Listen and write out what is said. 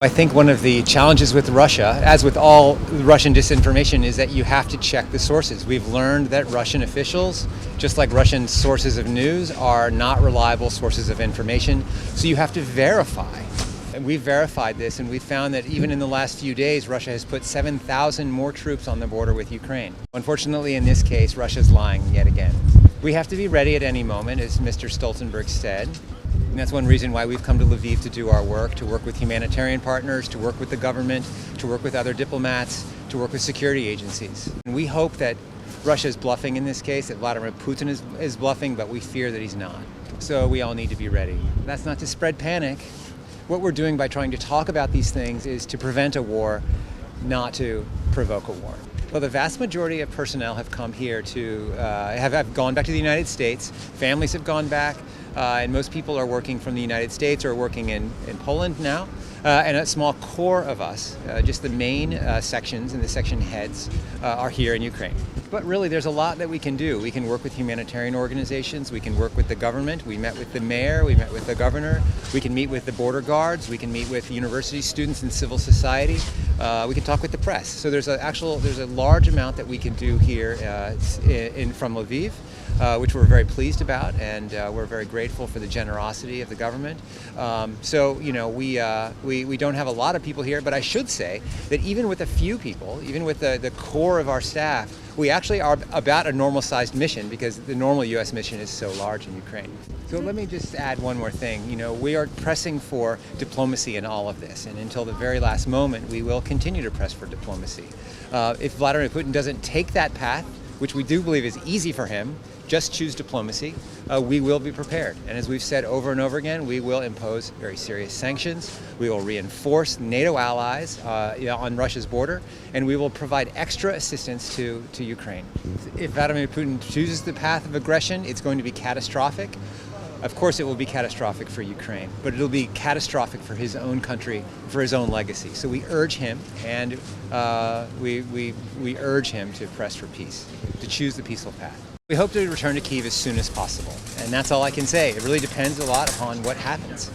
I think one of the challenges with Russia, as with all Russian disinformation, is that you have to check the sources. We've learned that Russian officials, just like Russian sources of news, are not reliable sources of information, so you have to verify. And we've verified this, and we've found that even in the last few days, Russia has put 7,000 more troops on the border with Ukraine. Unfortunately, in this case, Russia's lying yet again. We have to be ready at any moment, as Mr. Stoltenberg said. And that's one reason why we've come to Lviv to do our work, to work with humanitarian partners, to work with the government, to work with other diplomats, to work with security agencies. And we hope that Russia is bluffing in this case, that Vladimir Putin is bluffing, but we fear that he's not. So we all need to be ready. That's not to spread panic. What we're doing by trying to talk about these things is to prevent a war, not to provoke a war. Well, the vast majority of personnel have come here to, have gone back to the United States. Families have gone back, and most people are working from the United States or working in Poland now. And a small core of us, just the main sections and the section heads, are here in Ukraine. But really, there's a lot that we can do. We can work with humanitarian organizations. We can work with the government. We met with the mayor. We met with the governor. We can meet with the border guards. We can meet with university students and civil society. We can talk with the press. So there's a large amount that we can do here from Lviv, which we're very pleased about, and we're very grateful for the generosity of the government. So you know, we don't have a lot of people here, but I should say that even with a few people, even with the core of our staff, we actually are about a normal-sized mission because the normal U.S. mission is so large in Ukraine. So let me just add one more thing. You know, we are pressing for diplomacy in all of this, and until the very last moment, we will continue to press for diplomacy. If Vladimir Putin doesn't take that path, which we do believe is easy for him, just choose diplomacy, we will be prepared. And as we've said over and over again, we will impose very serious sanctions. We will reinforce NATO allies on Russia's border, and we will provide extra assistance to Ukraine. If Vladimir Putin chooses the path of aggression, it's going to be catastrophic. Of course, it will be catastrophic for Ukraine, but it'll be catastrophic for his own country, for his own legacy. So we urge him, and we urge him to press for peace, to choose the peaceful path. We hope to return to Kyiv as soon as possible, and that's all I can say. It really depends a lot upon what happens.